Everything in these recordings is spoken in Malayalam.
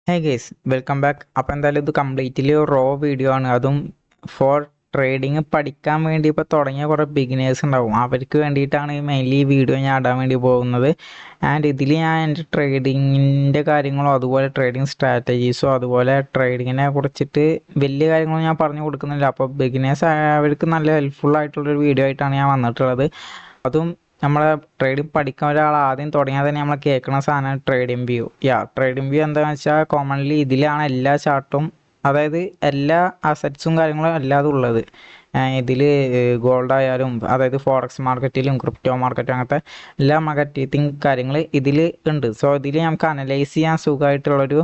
ഹേ ഗേസ് വെൽക്കം ബാക്ക്. അപ്പോൾ എന്തായാലും ഇത് കംപ്ലീറ്റ്ലി റോ വീഡിയോ ആണ്. അതും ഫോർ ട്രേഡിങ് പഠിക്കാൻ വേണ്ടി ഇപ്പോൾ തുടങ്ങിയ കുറേ ബിഗിനേഴ്സ് ഉണ്ടാവും. അവർക്ക് വേണ്ടിയിട്ടാണ് മെയിൻലി ഈ വീഡിയോ ഞാൻ ഇടാൻ വേണ്ടി പോകുന്നത്. ആൻഡ് ഇതിൽ ഞാൻ എൻ്റെ ട്രേഡിങ്ങിൻ്റെ കാര്യങ്ങളോ അതുപോലെ ട്രേഡിങ് സ്ട്രാറ്റജീസോ അതുപോലെ ട്രേഡിങ്ങിനെ കുറിച്ചിട്ട് വലിയ കാര്യങ്ങളൊന്നും ഞാൻ പറഞ്ഞു കൊടുക്കുന്നില്ല. അപ്പോൾ ബിഗിനേഴ്സ് അവർക്ക് നല്ല ഹെൽപ്ഫുൾ ആയിട്ടുള്ളൊരു വീഡിയോ ആയിട്ടാണ് ഞാൻ വന്നിട്ടുള്ളത്. അതും നമ്മളെ ട്രേഡിംഗ് പഠിക്കാൻ ഒരാൾ ആദ്യം തുടങ്ങിയാൽ തന്നെ നമ്മൾ കേൾക്കുന്ന സാധനമാണ് ട്രേഡിംഗ് വ്യൂ. ട്രേഡിംഗ് വ്യൂ എന്താണെന്ന് വെച്ചാൽ കോമൺലി ഇതിലാണ് എല്ലാ ചാർട്ടും, അതായത് എല്ലാ അസറ്റ്സും കാര്യങ്ങളും എല്ലാതും ഉള്ളത്. ഇതിൽ ഗോൾഡ് ആയാലും, അതായത് ഫോറക്സ് മാർക്കറ്റിലും ക്രിപ്റ്റോ മാർക്കറ്റും അങ്ങനത്തെ എല്ലാ മാർക്കറ്റിംഗ് കാര്യങ്ങൾ ഇതിൽ ഉണ്ട്. സോ ഇതിൽ നമുക്ക് അനലൈസ് ചെയ്യാൻ സുഖമായിട്ടുള്ളൊരു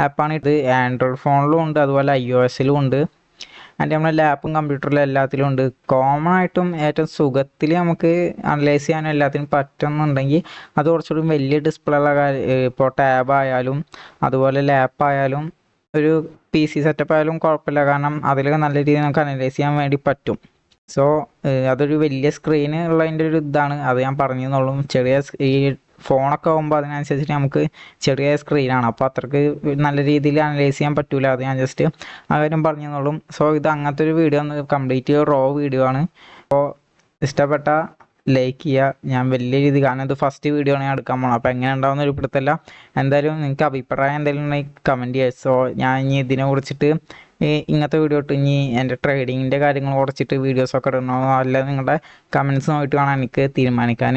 ആപ്പാണ് ഇത്. ആൻഡ്രോയിഡ് ഫോണിലും ഉണ്ട്, അതുപോലെ iOS ഉണ്ട്, അതിൻ്റെ നമ്മളെ ലാപ്പും കമ്പ്യൂട്ടറിലും എല്ലാത്തിലും ഉണ്ട്. കോമൺ ആയിട്ടും ഏറ്റവും സുഖത്തിൽ നമുക്ക് അനലൈസ് ചെയ്യാനും എല്ലാത്തിനും പറ്റുന്നുണ്ടെങ്കിൽ അത് കുറച്ചുകൂടി വലിയ ഡിസ്പ്ലേ ഉള്ള ഇപ്പോൾ ടാബ് ആയാലും അതുപോലെ ലാപ്പ് ആയാലും ഒരു PC സെറ്റപ്പ് ആയാലും കുഴപ്പമില്ല. കാരണം അതിൽ നല്ല രീതിയിൽ നമുക്ക് അനലൈസ് ചെയ്യാൻ വേണ്ടി പറ്റും. സോ അതൊരു വലിയ സ്ക്രീൻ ഉള്ളതിൻ്റെ ഒരു ഇതാണ്, അത് ഞാൻ പറഞ്ഞെന്നുള്ളൂ. ചെറിയ ഈ ഫോണൊക്കെ ആകുമ്പോൾ അതിനനുസരിച്ചിട്ട് നമുക്ക് ചെറിയ സ്ക്രീനാണ്, അപ്പോൾ അത്രയ്ക്ക് നല്ല രീതിയിൽ അനലൈസ് ചെയ്യാൻ പറ്റില്ല. അത് ഞാൻ ജസ്റ്റ് ആ കാര്യം പറഞ്ഞെന്നുള്ളൂ. സോ ഇത് അങ്ങനത്തെ ഒരു വീഡിയോ ആണ്, കംപ്ലീറ്റ് റോ വീഡിയോ ആണ്. അപ്പോൾ ഇഷ്ടപ്പെട്ട ലൈക്ക് ചെയ്യുക. ഞാൻ വലിയ രീതി, കാരണം ഇത് ഫസ്റ്റ് വീഡിയോ ആണ് ഞാൻ എടുക്കാൻ പോകുന്നത്. അപ്പോൾ എങ്ങനെ ഉണ്ടാവുന്ന ഒരു പിടുത്തല്ല. എന്തായാലും നിങ്ങൾക്ക് അഭിപ്രായം എന്തെങ്കിലും ഉണ്ടെങ്കിൽ കമൻറ്റ് ചെയ്യുക. സോ ഞാൻ ഇനി ഇതിനെ കുറിച്ചിട്ട് ഇങ്ങനത്തെ വീഡിയോ ഇട്ട് ഇനി എൻ്റെ ട്രേഡിങ്ങിൻ്റെ കാര്യങ്ങൾ കുറച്ചിട്ട് വീഡിയോസൊക്കെ ഇടണോ അല്ല നിങ്ങളുടെ കമൻസ് നോക്കിയിട്ട് വേണം എനിക്ക് തീരുമാനിക്കാൻ.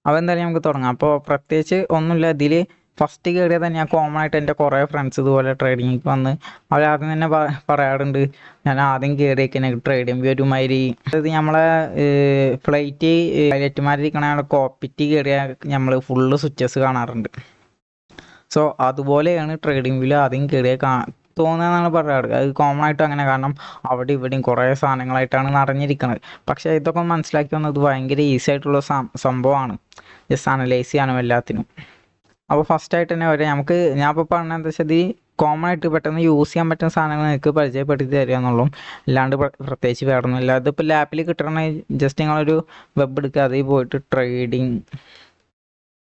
അപ്പോൾ എന്തായാലും നമുക്ക് തുടങ്ങാം. അപ്പോൾ പ്രത്യേകിച്ച് ഒന്നുമില്ല, ഇതിൽ ഫസ്റ്റ് കയറിയാൽ തന്നെ ഞാൻ കോമൺ ആയിട്ട് എൻ്റെ കുറേ ഫ്രണ്ട്സ് ഇതുപോലെ ട്രേഡിങ്ങിക്ക് വന്ന് അവരാദ്യം തന്നെ പറയാറുണ്ട്, ഞാൻ ആദ്യം കയറിയേക്കാൻ ട്രേഡിംഗ് വ്യൂ ഒരുമാതിരി, അതായത് നമ്മളെ ഫ്ലൈറ്റ് പൈലറ്റുമാരിക്കണ കോപ്പിറ്റ് കയറിയാൽ നമ്മൾ ഫുള്ള് സ്വിച്ചസ് കാണാറുണ്ട്. സോ അതുപോലെയാണ് ട്രേഡിംഗ് വ്യൂവിൽ ആദ്യം കയറിയ തോന്നുന്നതെന്നാണ് പറയാറ്. അത് കോമൺ ആയിട്ട് അങ്ങനെ, കാരണം അവിടെ ഇവിടെയും കുറേ സാധനങ്ങളായിട്ടാണ് നിറഞ്ഞിരിക്കുന്നത്. പക്ഷേ ഇതൊക്കെ മനസ്സിലാക്കി വന്നത് ഭയങ്കര ഈസി ആയിട്ടുള്ള സംഭവമാണ്, ജസ്റ്റ് അനലൈസ് ചെയ്യാനും എല്ലാത്തിനും. അപ്പോൾ ഫസ്റ്റായിട്ട് തന്നെ വരെ നമുക്ക്, ഞാൻ ഇപ്പോൾ പറഞ്ഞത് എന്താ വെച്ചാൽ, ഇത് കോമൺ ആയിട്ട് പെട്ടെന്ന് യൂസ് ചെയ്യാൻ പറ്റുന്ന സാധനങ്ങൾ നിങ്ങൾക്ക് പരിചയപ്പെടുത്തി തരിക എന്നുള്ളൂ, അല്ലാണ്ട് പ്രത്യേകിച്ച് വേറൊന്നുമില്ല. ഇതിപ്പോൾ ലാപ്പിൽ കിട്ടണമെങ്കിൽ ജസ്റ്റ് നിങ്ങളൊരു വെബ് എടുക്കുക, അതിൽ പോയിട്ട് ട്രേഡിംഗ്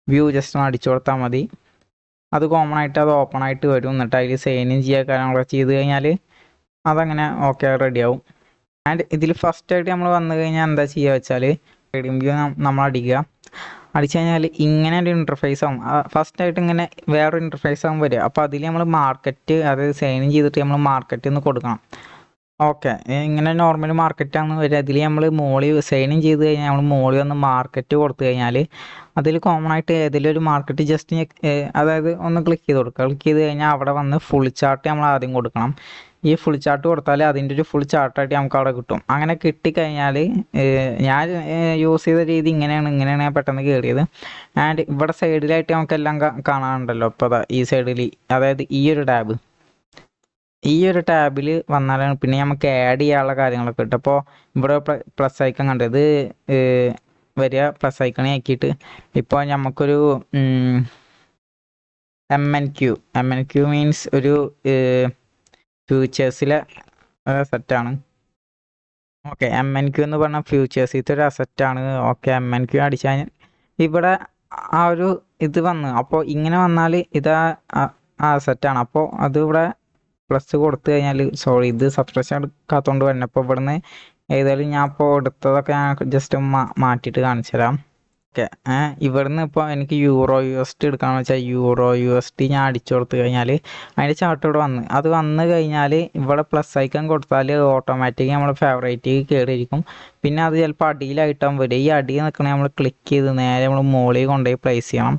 വ്യൂ ജസ്റ്റ് ഒന്ന് അടിച്ചു കൊടുത്താൽ മതി. അത് കോമൺ ആയിട്ട് അത് ഓപ്പൺ ആയിട്ട് വരും. എന്നിട്ട് അതിൽ സൈൻ ഇൻ ചെയ്യുക കാര്യങ്ങളൊക്കെ ചെയ്ത് കഴിഞ്ഞാൽ അതങ്ങനെ ഓക്കെ റെഡിയാവും. ആൻഡ് ഇതിൽ ഫസ്റ്റായിട്ട് നമ്മൾ വന്നു കഴിഞ്ഞാൽ എന്താ ചെയ്യുക വെച്ചാൽ, ട്രേഡിംഗ് വ്യൂ നമ്മൾ അടിച്ചു കഴിഞ്ഞാൽ ഇങ്ങനെ ഒരു ഇൻ്റർഫേസ് ആവും. ഫസ്റ്റായിട്ട് ഇങ്ങനെ വേറൊരു ഇൻ്റർഫേസ് ആവും വരിക. അപ്പോൾ അതിൽ നമ്മൾ മാർക്കറ്റ്, അതായത് സൈൻ ഇൻ ചെയ്തിട്ട് നമ്മൾ മാർക്കറ്റ് എന്ന് കൊടുക്കണം. ഓക്കെ, ഇങ്ങനെ നോർമൽ മാർക്കറ്റാണ് വരിക. അതിൽ നമ്മൾ മോളിൽ സൈൻ ഇൻ ചെയ്ത് കഴിഞ്ഞാൽ നമ്മൾ മോളിൽ വന്ന് മാർക്കറ്റ് കൊടുത്തു കഴിഞ്ഞാൽ അതിൽ കോമൺ ആയിട്ട് ഏതെങ്കിലും ഒരു മാർക്കറ്റ് ജസ്റ്റ് അതായത് ഒന്ന് ക്ലിക്ക് ചെയ്ത് കൊടുക്കുക. ക്ലിക്ക് ചെയ്ത് കഴിഞ്ഞാൽ അവിടെ വന്ന് ഫുൾ ചാർട്ട് നമ്മൾ ആദ്യം കൊടുക്കണം. ഈ ഫുൾ ചാർട്ട് കൊടുത്താൽ അതിൻ്റെ ഒരു ഫുൾ ചാർട്ടായിട്ട് നമുക്ക് അവിടെ കിട്ടും. അങ്ങനെ കിട്ടിക്കഴിഞ്ഞാൽ ഞാൻ യൂസ് ചെയ്ത രീതി ഇങ്ങനെയാണ് ഞാൻ പെട്ടെന്ന് കയറിയത്. ആൻഡ് ഇവിടെ സൈഡിലായിട്ട് നമുക്കെല്ലാം കാണാനുണ്ടല്ലോ. ഇപ്പോൾ ഈ സൈഡിൽ, അതായത് ഈ ഒരു ടാബിൽ വന്നാലാണ് പിന്നെ നമുക്ക് ആഡ് ചെയ്യാനുള്ള കാര്യങ്ങളൊക്കെ കിട്ടും. അപ്പോൾ ഇവിടെ പ്ലസ് ഐക്കൺ കണ്ടത് വരിക, പ്ലസ് ഐക്കണെ ആക്കിയിട്ട് ഇപ്പോൾ നമുക്കൊരു MNQ മീൻസ് ഒരു ഫ്യൂച്ചേഴ്സിലെ അസറ്റാണ്. ഓക്കെ, MNQ എന്ന് പറഞ്ഞാൽ ഫ്യൂച്ചേഴ്സിലത്തെ ഒരു അസറ്റാണ്. ഓക്കെ, MNQ അടിച്ചാൽ ഇവിടെ ആ ഒരു ഇത് വന്ന്, അപ്പോൾ ഇങ്ങനെ വന്നാൽ ഇത് ആ അസറ്റാണ്. അപ്പോൾ അത് ഇവിടെ പ്ലസ് കൊടുത്തു കഴിഞ്ഞാൽ, സോറി ഇത് സബ്സ്ക്രിപ്ഷൻ എടുക്കാത്തതുകൊണ്ട് വരണം. അപ്പോൾ ഇവിടുന്ന് ഏതായാലും ഞാൻ ഇപ്പോൾ എടുത്തതൊക്കെ ഞാൻ ജസ്റ്റ് മാറ്റിയിട്ട് കാണിച്ചു തരാം. ഓക്കെ, ഇവിടുന്ന് ഇപ്പോൾ എനിക്ക് USD എടുക്കാമെന്ന് വെച്ചാൽ USD ഞാൻ അടിച്ചു കൊടുത്തു കഴിഞ്ഞാൽ അതിൻ്റെ ചാർട്ട് ഇവിടെ അത് വന്നു കഴിഞ്ഞാൽ ഇവിടെ പ്ലസ് ഐക്കൺ കൊടുത്താൽ ഓട്ടോമാറ്റിക് നമ്മൾ ഫേവറേറ്റ് കയറിയിരിക്കും. പിന്നെ അത് ചിലപ്പോൾ അടിയിലായിട്ടാകും വരും. ഈ അടിയിൽ നിൽക്കണേ നമ്മൾ ക്ലിക്ക് ചെയ്ത് നേരെ നമ്മൾ മുകളിൽ കൊണ്ടുപോയി പ്ലേസ് ചെയ്യണം.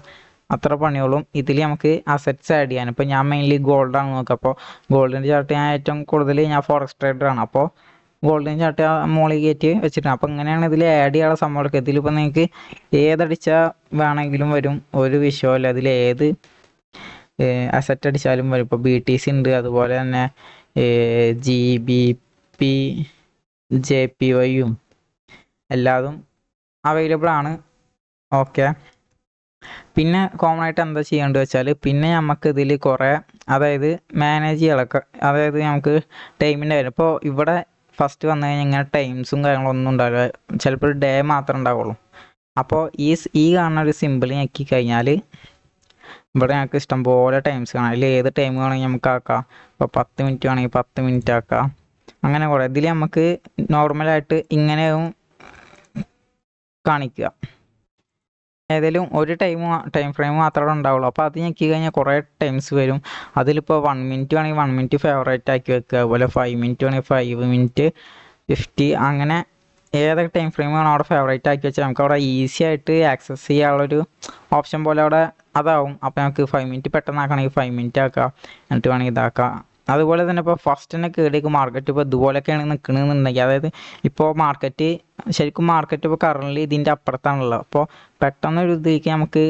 അത്ര പണിയോളും. ഇതിൽ നമുക്ക് അസറ്റ്സ് ആഡ് ചെയ്യാൻ, ഇപ്പോൾ ഞാൻ മെയിൻലി ഗോൾഡാണ് നോക്കുക. അപ്പോൾ ഗോൾഡിൻ്റെ ചാർട്ട് ഞാൻ ഏറ്റവും കൂടുതൽ ഞാൻ ഫോറക്സ് ട്രേഡറാണ്. അപ്പോൾ ഗോൾഡിൻ്റെ ചാർട്ട് മുകളിൽ കയറ്റി വെച്ചിട്ടാണ്. അപ്പോൾ ഇങ്ങനെയാണ് ഇതിൽ ആഡ് ചെയ്യാനുള്ള സംഭവമൊക്കെ. ഇതിലിപ്പോൾ നിങ്ങൾക്ക് ഏതടിച്ചാൽ വേണമെങ്കിലും വരും, ഒരു വിഷയമല്ല. ഇതിൽ ഏത് അസറ്റ് അടിച്ചാലും വരും. ഇപ്പോൾ BTC ഉണ്ട്, അതുപോലെ തന്നെ GBP JPY എല്ലാതും അവൈലബിൾ ആണ്. ഓക്കെ, പിന്നെ കോമൺ ആയിട്ട് എന്താ ചെയ്യേണ്ടത് വെച്ചാൽ, പിന്നെ നമുക്ക് ഇതിൽ കുറേ, അതായത് മാനേജ് ചെയ്യാനൊക്കെ, അതായത് നമുക്ക് ടൈമിൻ്റെ കാര്യം. ഇപ്പോൾ ഇവിടെ ഫസ്റ്റ് വന്നു കഴിഞ്ഞാൽ ഇങ്ങനെ ടൈംസും കാര്യങ്ങളൊന്നും ഉണ്ടാവില്ല, ചിലപ്പോൾ ഒരു ഡേ മാത്രമേ ഉണ്ടാവുള്ളൂ. അപ്പോൾ ഈ കാണുന്ന ഒരു സിമ്പിൾ ഞെക്കി കഴിഞ്ഞാൽ ഇവിടെ ഞങ്ങൾക്ക് ഇഷ്ടംപോലെ ടൈംസ് കാണാം. അതിൽ ഏത് ടൈം വേണമെങ്കിൽ നമുക്ക് ആക്കാം. ഇപ്പോൾ 10 മിനിറ്റ് വേണമെങ്കിൽ 10 മിനിറ്റ് ആക്കാം. അങ്ങനെ കുറേ ഇതിൽ നമുക്ക് നോർമലായിട്ട് ഇങ്ങനെയും കാണിക്കുക. ഏതെങ്കിലും ഒരു ടൈം ഫ്രെയിം മാത്രമേ ഉണ്ടാവുള്ളൂ. അപ്പോൾ അത് ഞെക്കി കഴിഞ്ഞാൽ കുറേ ടൈംസ് വരും. അതിലിപ്പോൾ 1 മിനിറ്റ് വേണമെങ്കിൽ 1 മിനിറ്റ് ഫേവറേറ്റ് ആക്കി വെക്കുക. അതുപോലെ 5 മിനിറ്റ് വേണമെങ്കിൽ 5 മിനിറ്റ് 50 അങ്ങനെ ഏതൊക്കെ ടൈം ഫ്രെയിം വേണം അവിടെ ഫേവറേറ്റ് ആക്കി വെച്ചാൽ നമുക്ക് അവിടെ ഈസി ആയിട്ട് ആക്സസ് ചെയ്യാനുള്ളൊരു ഓപ്ഷൻ പോലെ അവിടെ അതാവും. അപ്പോൾ നമുക്ക് 5 മിനിറ്റ് പെട്ടെന്ന് ആക്കണമെങ്കിൽ 5 മിനിറ്റ് ആക്കാം, എന്നിട്ട് വേണമെങ്കിൽ ഇതാക്കാം. അതുപോലെ തന്നെ ഇപ്പോൾ ഫസ്റ്റ് തന്നെ കയറിയേക്ക് മാർക്കറ്റ് ഇപ്പോൾ ഇതുപോലെയൊക്കെയാണ് നിൽക്കണമെന്നുണ്ടെങ്കിൽ, അതായത് ഇപ്പോൾ ശരിക്കും മാർക്കറ്റ് ഇപ്പോൾ കറൻറ്റ്ലി ഇതിൻ്റെ അപ്പുറത്താണല്ലോ. അപ്പോൾ പെട്ടെന്ന് ഒരു ഇതിലേക്ക് നമുക്ക്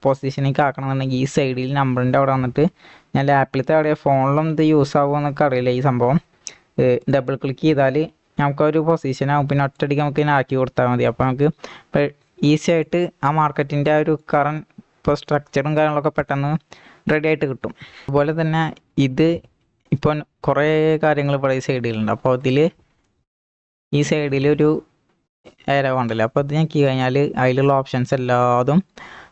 പൊസിഷനിലേക്ക് ആക്കണമെന്നുണ്ടെങ്കിൽ ഈ സൈഡിൽ നമ്പറിൻ്റെ അവിടെ വന്നിട്ട് ഞാൻ ലാപ്പിലത്തെ അവിടെ ഫോണിലും ഇത് യൂസ് ആകുമെന്നൊക്കെ അറിയില്ല ഈ സംഭവം. ഡബിൾ ക്ലിക്ക് ചെയ്താൽ നമുക്കൊരു പൊസിഷനാകും. പിന്നെ ഒറ്റയടിക്ക് നമുക്ക് ഇതിനെ ആക്കി കൊടുത്താൽ മതി. അപ്പോൾ നമുക്ക് ഈസി ആയിട്ട് ആ മാർക്കറ്റിൻ്റെ ആ ഒരു കറൻറ്റ് ഇപ്പോൾ സ്ട്രക്ചറും കാര്യങ്ങളൊക്കെ പെട്ടെന്ന് റെഡി ആയിട്ട് കിട്ടും. അതുപോലെ തന്നെ ഇത് ഇപ്പോൾ കുറേ കാര്യങ്ങൾ ഇവിടെ ഈ സൈഡിലുണ്ട്. അപ്പോൾ ഈ സൈഡിലൊരു ഏരോ ഉണ്ടല്ലോ. അപ്പോൾ ഇത് ഞെക്കി കഴിഞ്ഞാൽ അതിലുള്ള ഓപ്ഷൻസ് എല്ലാതും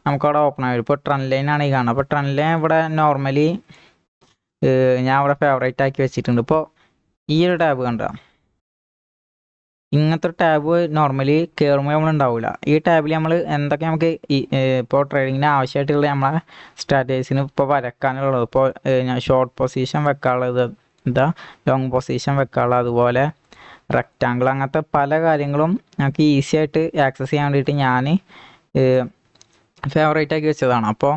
നമുക്കവിടെ ഓപ്പൺ ആയി വരും. ഇപ്പോൾ ട്രെൻഡ് ലൈനാണ് ഈ കാണുന്നത്. അപ്പോൾ ട്രെൻഡ് ലൈൻ ഇവിടെ നോർമലി ഞാൻ ഇവിടെ ഫേവറേറ്റ് ആക്കി വെച്ചിട്ടുണ്ട്. ഇപ്പോൾ ഈ ഒരു ടാബ് കണ്ടോ, ഇങ്ങനത്തെ ടാബ് നോർമലി കയറുമ്പോൾ നമ്മളുണ്ടാവില്ല. ഈ ടാബിൽ നമ്മൾ എന്തൊക്കെ നമുക്ക് ഇപ്പോൾ ട്രേഡിങ്ങിന് ആവശ്യമായിട്ടുള്ള നമ്മളെ സ്ട്രാറ്റജീസിന് ഇപ്പോൾ വരക്കാനുള്ളത്, ഇപ്പോൾ ഷോർട്ട് പൊസിഷൻ വെക്കാനുള്ളത്, ലോങ് പൊസിഷൻ വെക്കാനുള്ളത്, അതുപോലെ റെക്റ്റാങ്കിൾ, അങ്ങനത്തെ പല കാര്യങ്ങളും നമുക്ക് ഈസി ആയിട്ട് ആക്സസ് ചെയ്യാൻ വേണ്ടിയിട്ട് ഞാൻ ഫേവറേറ്റ് ആക്കി വെച്ചതാണ്. അപ്പോൾ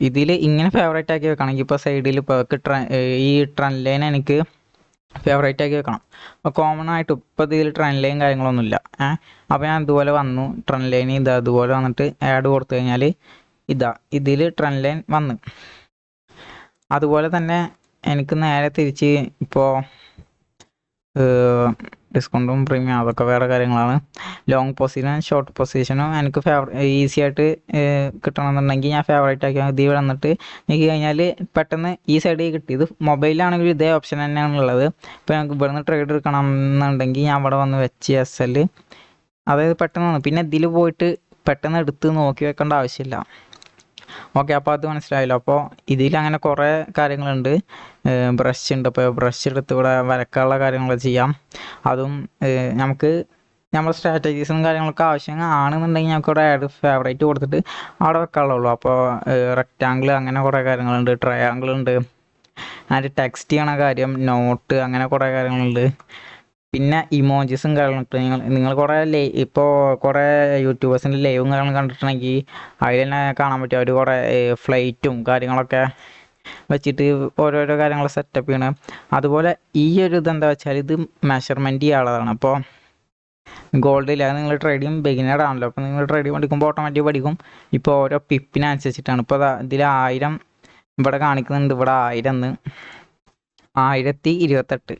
ഇതിൽ ഇങ്ങനെ ഫേവറേറ്റ് ആക്കി വെക്കണമെങ്കിൽ ഇപ്പോൾ സൈഡിൽ ഇപ്പോൾ ഈ ട്രെൻഡ് ലൈൻ എനിക്ക് ഫേവറേറ്റ് ആക്കി വെക്കണം. അപ്പോൾ കോമൺ ആയിട്ട് ഇപ്പോൾ ഇതിൽ ട്രെൻഡ് ലൈൻ കാര്യങ്ങളൊന്നുമില്ല. അപ്പോൾ ഞാൻ ഇതുപോലെ വന്നു, ട്രെൻഡ് ലൈൻ അതുപോലെ വന്നിട്ട് ആഡ് കൊടുത്തു കഴിഞ്ഞാൽ ഇതിൽ ട്രെൻഡ് ലൈൻ വന്ന്. അതുപോലെ തന്നെ എനിക്ക് നേരെ തിരിച്ച് ഇപ്പോൾ ഡിസ്കൗണ്ടും പ്രീമിയം അതൊക്കെ വേറെ കാര്യങ്ങളാണ്. ലോങ് പൊസിഷനും ഷോർട്ട് പൊസിഷനും എനിക്ക് ഈസി ആയിട്ട് കിട്ടണമെന്നുണ്ടെങ്കിൽ ഞാൻ ഫേവറേറ്റ് ആക്കി ഇത് വന്നിട്ട് എനിക്ക് കഴിഞ്ഞാൽ പെട്ടെന്ന് ഈ സൈഡിൽ കിട്ടി. ഇത് മൊബൈലിലാണെങ്കിൽ ഇതേ ഓപ്ഷൻ തന്നെയാണ് ഉള്ളത്. ഇപ്പോൾ ഞങ്ങൾക്ക് ഇവിടുന്ന് ട്രേഡ് എടുക്കണം എന്നുണ്ടെങ്കിൽ ഞാൻ ഇവിടെ വന്ന് വെച്ച് SL, അതായത് പെട്ടെന്ന് പിന്നെ ഇതിൽ പോയിട്ട് പെട്ടെന്ന് എടുത്ത് നോക്കി വെക്കേണ്ട ആവശ്യമില്ല. ഓക്കെ, അപ്പോൾ അത് മനസ്സിലായല്ലോ. അപ്പോൾ ഇതിൽ അങ്ങനെ കുറേ കാര്യങ്ങളുണ്ട്. ബ്രഷ് ഉണ്ട്. അപ്പോൾ ബ്രഷ് എടുത്ത് ഇവിടെ വരക്കാനുള്ള കാര്യങ്ങൾ ചെയ്യാം. അതും നമുക്ക് നമ്മുടെ സ്ട്രാറ്റജീസും കാര്യങ്ങളൊക്കെ ആവശ്യം ആണെന്നുണ്ടെങ്കിൽ ഞങ്ങൾക്ക് ഇവിടെ ആഡ് ഫേവറേറ്റ് കൊടുത്തിട്ട് അവിടെ വെക്കാനുള്ളൂ. അപ്പോൾ റെക്റ്റാങ്കിൾ അങ്ങനെ കുറേ കാര്യങ്ങളുണ്ട്, ട്രയാങ്കിൾ ഉണ്ട്, അതിൻ്റെ ടെക്സ്റ്റ് ചെയ്യണ കാര്യം, നോട്ട്, അങ്ങനെ കുറേ കാര്യങ്ങളുണ്ട്. പിന്നെ ഇമോജീസും കാര്യങ്ങളൊക്കെ നിങ്ങൾ കുറേ ഇപ്പോൾ കുറേ യൂട്യൂബേഴ്സിൻ്റെ ലൈവും കാര്യങ്ങളും കണ്ടിട്ടുണ്ടെങ്കിൽ അതിൽ തന്നെ കാണാൻ പറ്റും. അവർ കുറേ ഫ്ലൈറ്റും കാര്യങ്ങളൊക്കെ വെച്ചിട്ട് ഓരോരോ കാര്യങ്ങൾ സെറ്റപ്പ് ചെയ്യണം. അതുപോലെ ഈ ഒരു ഇതെന്താ വെച്ചാൽ ഇത് മെഷർമെൻറ്റ് ചെയ്യാനുള്ളതാണ്. അപ്പോൾ ഗോൾഡിൽ അത് നിങ്ങൾ ട്രേഡിങ് ബിഗിനർ ആണല്ലോ. അപ്പോൾ നിങ്ങൾ ട്രേഡിങ് പഠിക്കുമ്പോൾ ഓട്ടോമാറ്റിക് പഠിക്കും. ഇപ്പോൾ ഓരോ പിപ്പിനനുസരിച്ചിട്ടാണ്. ഇപ്പോൾ ഇതിൽ 1000 ഇവിടെ കാണിക്കുന്നുണ്ട്. ഇവിടെ 1000 1028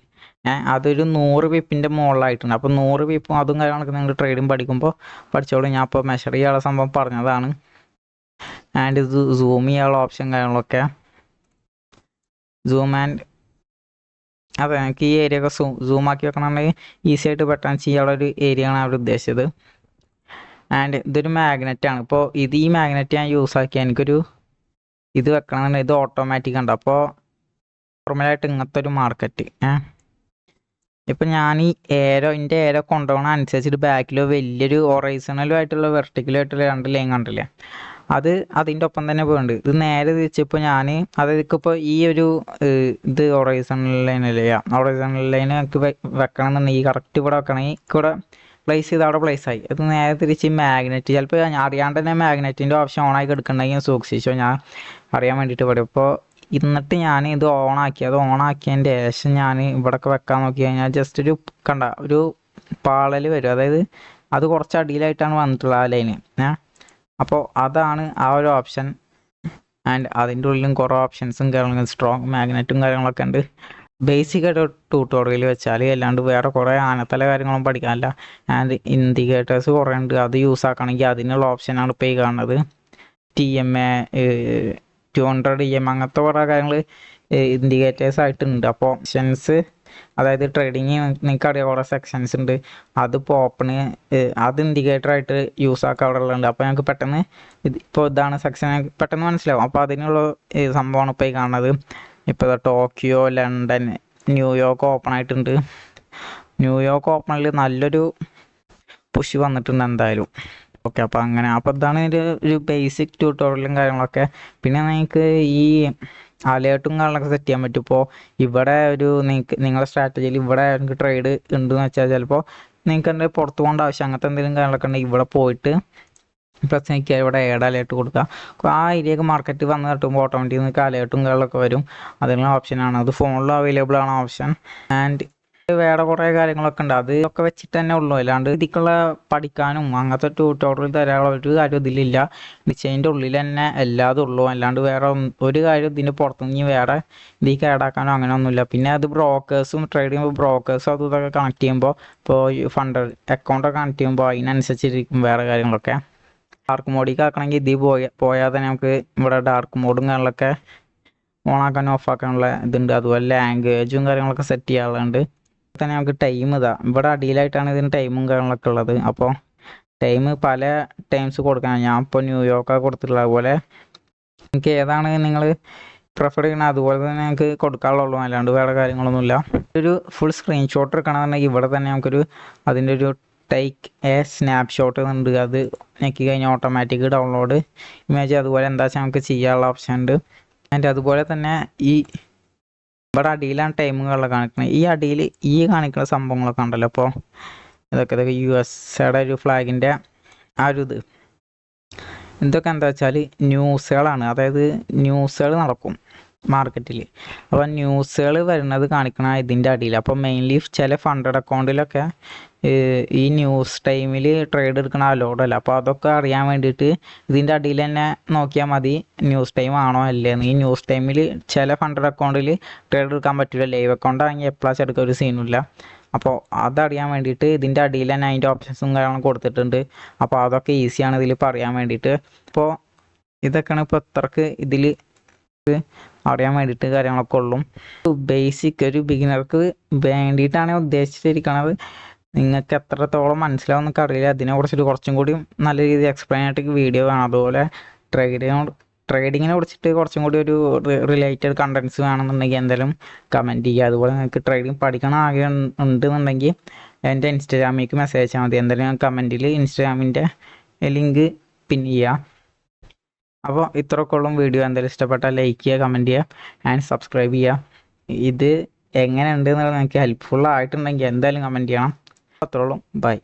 അതൊരു 100 പിപ്പിൻ്റെ മുകളിലായിട്ടുണ്ട്. അപ്പോൾ 100 പിപ്പും അതും കാര്യങ്ങളൊക്കെ നിങ്ങൾ ട്രേഡിങ് പഠിക്കുമ്പോൾ പഠിച്ചോളൂ. ഞാൻ ഇപ്പോൾ മെഷർ ചെയ്യാനുള്ള സംഭവം പറഞ്ഞതാണ്. ആൻഡ് ഇത് സൂം ചെയ്യാനുള്ള ഓപ്ഷൻ കാര്യങ്ങളൊക്കെ സൂം ആൻഡ് അതെ, എനിക്ക് ഈ ഏരിയ ഒക്കെ സൂം ആക്കി വെക്കണമെങ്കിൽ ഈസി ആയിട്ട് പെട്ടെന്ന് ചെയ്യാനുള്ള ഒരു ഏരിയയാണ് അവർ ഉദ്ദേശിച്ചത്. ആൻഡ് ഇതൊരു മാഗ്നറ്റാണ്. ഇപ്പോൾ ഈ മാഗ്നറ്റ് ഞാൻ യൂസ് ആക്കി എനിക്കൊരു ഇത് വെക്കണമെന്നുണ്ടെങ്കിൽ ഇത് ഓട്ടോമാറ്റിക് ഉണ്ട്. അപ്പോൾ നോർമലായിട്ട് ഇങ്ങനത്തെ ഒരു മാർക്കറ്റ് ഇപ്പം ഞാൻ ഈ എൻ്റെ ഏരോ കൊണ്ടുപോകണ അനുസരിച്ചിട്ട് ബാക്കിലോ വലിയൊരു ഹൊറൈസണലും ആയിട്ടുള്ള വെർട്ടിക്കലും ആയിട്ടുള്ള 2 ലൈൻ കണ്ടില്ലേ, അതിൻ്റെ ഒപ്പം തന്നെ പോകുന്നുണ്ട്. ഇത് നേരെ തിരിച്ചപ്പോൾ ഞാൻ അതായത് ഇപ്പോൾ ഈ ഒരു ഇത് ഹൊറൈസണൽ ലൈനല്ലേ, ഹൊറൈസണൽ ലൈൻ എനിക്ക് വെക്കണം എന്നുണ്ടെങ്കിൽ കറക്റ്റ് ഇവിടെ വെക്കണമെങ്കിൽ ഇവിടെ പ്ലേസ് ചെയ്ത് അവിടെ പ്ലേസ് ആയി. അത് നേരെ തിരിച്ച് മാഗ്നറ്റ് ചിലപ്പോൾ അറിയാണ്ട് തന്നെ മാഗ്നറ്റിൻ്റെ ഓപ്ഷൻ ഓണായി കിടക്കണമെങ്കിൽ സൂക്ഷിച്ചോ, ഞാൻ അറിയാൻ വേണ്ടിയിട്ട് പറയും. അപ്പോൾ എന്നിട്ട് ഞാൻ ഇത് ഓണാക്കി, അത് ഓണാക്കിയതിൻ്റെ ശേഷം ഞാൻ ഇവിടെയൊക്കെ വെക്കാൻ നോക്കി കഴിഞ്ഞാൽ ജസ്റ്റ് ഒരു പാളൽ വരും. അതായത് അത് കുറച്ച് അടിയിലായിട്ടാണ് വന്നിട്ടുള്ളത് ആ ലൈന്. അപ്പോൾ അതാണ് ആ ഒരു ഓപ്ഷൻ. ആൻഡ് അതിൻ്റെ ഉള്ളിലും കുറേ ഓപ്ഷൻസും കാര്യങ്ങളും സ്ട്രോങ് മാഗ്നറ്റും കാര്യങ്ങളൊക്കെ ഉണ്ട്. ബേസിക് ആയിട്ട് ട്യൂട്ടോറിയൽ വെച്ചാൽ അല്ലാണ്ട് വേറെ കുറേ ആനത്തല കാര്യങ്ങളും പഠിക്കാനില്ല. ആൻഡ് ഇൻഡിക്കേറ്റേഴ്സ് കുറേ ഉണ്ട്. അത് യൂസ് ആക്കണമെങ്കിൽ അതിനുള്ള ഓപ്ഷനാണ് ഇപ്പോൾ ഈ കാണുന്നത്. TMA 200 EM അങ്ങനത്തെ കുറേ കാര്യങ്ങൾ ഇൻഡിക്കേറ്റേഴ്സ് ആയിട്ടുണ്ട്. അപ്പോൾ ഓപ്ഷൻസ് അതായത് ട്രേഡിങ് നിങ്ങൾക്ക് അറിയാം കുറേ സെക്ഷൻസ് ഉണ്ട്. അതിപ്പോൾ ഓപ്പണ് അത് ഇൻഡിക്കേറ്റർ ആയിട്ട് യൂസ് ആക്കാൻ അവിടെ ഉള്ളുണ്ട്. അപ്പോൾ ഞങ്ങൾക്ക് പെട്ടെന്ന് ഇപ്പോൾ ഇതാണ് സെക്ഷൻ പെട്ടെന്ന് മനസ്സിലാവും. അപ്പോൾ അതിനുള്ള സംഭവമാണ് ഇപ്പോൾ ഈ കാണുന്നത്. ഇപ്പോൾ ടോക്കിയോ, ലണ്ടൻ, ന്യൂയോർക്ക് ഓപ്പൺ ആയിട്ടുണ്ട്. ന്യൂയോർക്ക് ഓപ്പണിൽ നല്ലൊരു പുഷ് വന്നിട്ടുണ്ട് എന്തായാലും. ഓക്കെ, അപ്പോൾ അങ്ങനെ അപ്പോൾ ഇതാണ് ഒരു ബേസിക് ട്യൂട്ടോറിയലും കാര്യങ്ങളൊക്കെ. പിന്നെ നിങ്ങൾക്ക് ഈ അലേർട്ടും കാര്യങ്ങളൊക്കെ സെറ്റ് ചെയ്യാൻ പറ്റും. ഇപ്പോൾ ഇവിടെ നിങ്ങളുടെ സ്ട്രാറ്റജിയിൽ ഇവിടെ നിങ്ങൾക്ക് ട്രേഡ് ഉണ്ടെന്ന് വെച്ചാൽ ചിലപ്പോൾ നിങ്ങൾക്ക് എന്തെങ്കിലും പുറത്ത് പോകേണ്ട ആവശ്യം അങ്ങനത്തെ എന്തെങ്കിലും കാര്യങ്ങളൊക്കെ ഉണ്ടെങ്കിൽ ഇവിടെ പോയിട്ട് പ്രത്യേകിച്ച് ഇവിടെ ഏഡ് അലേർട്ട് കൊടുക്കുക. ആ ഏരിയക്ക് മാർക്കറ്റ് വന്ന് തട്ടുമ്പോൾ ഓട്ടോമാറ്റിക് നിങ്ങൾക്ക് അലേർട്ടും കാര്യങ്ങളൊക്കെ വരും. അതിനുള്ള ഓപ്ഷനാണ് അത്. ഫോണിലും അവൈലബിൾ ആണ് ഓപ്ഷൻ. ആൻഡ് വേറെ കുറേ കാര്യങ്ങളൊക്കെ ഉണ്ട്. അതൊക്കെ വെച്ചിട്ട് തന്നെ ഉള്ളൂ. അല്ലാണ്ട് ഇതിക്കുള്ള പഠിക്കാനും അങ്ങനത്തെ ട്യൂട്ടോറിയൽ തരാനുള്ള ഒരു കാര്യം ഇതിലില്ല. ഡിസൈൻ്റെ ഉള്ളിൽ തന്നെ എല്ലാതും ഉള്ളൂ. അല്ലാണ്ട് വേറെ ഒരു കാര്യം ഇതിൻ്റെ പുറത്തുനിന്ന് വേറെ ഇതിലേക്ക് ആഡാക്കാനോ അങ്ങനെ ഒന്നുമില്ല. പിന്നെ അത് ബ്രോക്കേഴ്സും ട്രേഡ് ചെയ്യുമ്പോൾ ബ്രോക്കേഴ്സും അതും ഇതൊക്കെ കണക്ട് ചെയ്യുമ്പോൾ ഇപ്പോൾ ഫണ്ട് അക്കൗണ്ടൊക്കെ കണക്ട് ചെയ്യുമ്പോൾ അതിനനുസരിച്ചിരിക്കും വേറെ കാര്യങ്ങളൊക്കെ. ഡാർക്ക് മോഡിലേക്ക് ആക്കണമെങ്കിൽ ഇതിൽ പോയാൽ തന്നെ നമുക്ക് ഇവിടെ ഡാർക്ക് മോഡും കാര്യങ്ങളൊക്കെ ഓണാക്കാനും ഓഫാക്കാനുള്ള ഇതുണ്ട്. അതുപോലെ ലാംഗ്വേജും കാര്യങ്ങളൊക്കെ സെറ്റ് ചെയ്യാറുണ്ട്. തന്നെ നമുക്ക് ടൈം ഇവിടെ അടിയിലായിട്ടാണ് ഇതിന് ടൈമും കാര്യങ്ങളൊക്കെ ഉള്ളത്. അപ്പോൾ ടൈം പല ടൈംസ് കൊടുക്കാൻ ഞാൻ ഇപ്പോൾ ന്യൂയോർക്കാണ് കൊടുത്തിട്ടുള്ളത്. അതുപോലെ നിങ്ങൾക്ക് ഏതാണ് നിങ്ങൾ പ്രിഫർ ചെയ്യണം അതുപോലെ തന്നെ നിങ്ങൾക്ക് കൊടുക്കാനുള്ളൂ. അല്ലാണ്ട് വേറെ കാര്യങ്ങളൊന്നുമില്ല. ഒരു ഫുൾ സ്ക്രീൻഷോട്ട് എടുക്കണമെന്നുണ്ടെങ്കിൽ ഇവിടെ തന്നെ നമുക്കൊരു അതിൻ്റെ ഒരു ടേക്ക് എ സ്നാപ്ഷോട്ട് ഉണ്ട്. അത് ഞെക്കി കഴിഞ്ഞാൽ ഓട്ടോമാറ്റിക് ഡൗൺലോഡ് ഇമേജ് അതുപോലെ എന്താ വെച്ചാൽ നമുക്ക് ചെയ്യാനുള്ള ഓപ്ഷൻ ഉണ്ട്. ആൻഡ് അതുപോലെ തന്നെ ഇവിടെ അടിയിലാണ് ടൈമുകളൊക്കെ കാണിക്കുന്നത്. ഈ അടിയിൽ ഈ കാണിക്കുന്ന സംഭവങ്ങളൊക്കെ ഉണ്ടല്ലോ. അപ്പോൾ ഇതൊക്കെ USA ഒരു ഫ്ലാഗിൻ്റെ ആ ഒരു ഇതൊക്കെ എന്താ വെച്ചാൽ ന്യൂസുകളാണ്. അതായത് ന്യൂസുകൾ നടക്കും മാർക്കറ്റിൽ. അപ്പോൾ ന്യൂസുകൾ വരുന്നത് കാണിക്കണ ഇതിൻ്റെ അടിയിൽ. അപ്പോൾ മെയിൻലി ചില ഫണ്ടഡ് അക്കൗണ്ടിലൊക്കെ ഈ ന്യൂസ് ടൈമിൽ ട്രേഡ് എടുക്കണ അലോഡല്ല. അപ്പോൾ അതൊക്കെ അറിയാൻ വേണ്ടിയിട്ട് ഇതിൻ്റെ അടിയിൽ തന്നെ നോക്കിയാൽ മതി ന്യൂസ് ടൈം ആണോ അല്ലേന്ന്. ഈ ന്യൂസ് ടൈമിൽ ചില ഫണ്ടഡ് അക്കൗണ്ടിൽ ട്രേഡ് എടുക്കാൻ പറ്റില്ല. ലൈവ് അക്കൗണ്ട് ആണെങ്കിൽ എപ്പോഴാണ് എടുക്കാൻ ഒരു സീനുമില്ല. അപ്പോൾ അതറിയാൻ വേണ്ടിയിട്ട് ഇതിൻ്റെ അടിയിൽ തന്നെ അതിൻ്റെ ഓപ്ഷൻസും കാര്യങ്ങളും കൊടുത്തിട്ടുണ്ട്. അപ്പോൾ അതൊക്കെ ഈസിയാണ് ഇതിൽ പറയാൻ വേണ്ടിയിട്ട്. അപ്പോൾ ഇതൊക്കെയാണ് ഇപ്പോൾ ഇത്രക്ക് ഇതിൽ അറിയാൻ വേണ്ടിയിട്ട് കാര്യങ്ങളൊക്കെ ഉള്ളൂ. ബേസിക് ഒരു ബിഗിനർക്ക് വേണ്ടിയിട്ടാണ് ഉദ്ദേശിച്ചിരിക്കുന്നത്. നിങ്ങൾക്ക് എത്രത്തോളം മനസ്സിലാവും എന്നൊക്കെ അറിയില്ല. അതിനെക്കുറിച്ചിട്ട് കുറച്ചും കൂടി നല്ല രീതിയിൽ എക്സ്പ്ലെയിൻ ആയിട്ട് വീഡിയോ വേണം. അതുപോലെ ട്രേഡിങ്ങിനെ കുറിച്ചിട്ട് കുറച്ചും കൂടി ഒരു റിലേറ്റഡ് കണ്ടൻസ് വേണമെന്നുണ്ടെങ്കിൽ എന്തായാലും കമൻറ്റ് ചെയ്യുക. അതുപോലെ നിങ്ങൾക്ക് ട്രേഡിങ് പഠിക്കണം ആഗ്രഹം ഉണ്ടെന്നുണ്ടെങ്കിൽ എൻ്റെ ഇൻസ്റ്റാഗ്രാമിലേക്ക് മെസ്സേജ് അയച്ചാൽ മതി. എന്തായാലും കമൻറ്റിൽ ഇൻസ്റ്റാഗ്രാമിൻ്റെ ലിങ്ക് പിൻ ചെയ്യുക. അപ്പോൾ ഇത്രയൊക്കെ ഉള്ള വീഡിയോ എന്തായാലും ഇഷ്ടപ്പെട്ടാൽ ലൈക്ക് ചെയ്യുക, കമൻറ്റ് ചെയ്യുക ആൻഡ് സബ്സ്ക്രൈബ് ചെയ്യുക. ഇത് എങ്ങനെ ഉണ്ട് എന്നുള്ളത് നിങ്ങൾക്ക് ഹെൽപ്ഫുൾ ആയിട്ടുണ്ടെങ്കിൽ എന്തായാലും കമൻറ്റ് ചെയ്യണം. അത്രയുള്ളൂ. ബൈ.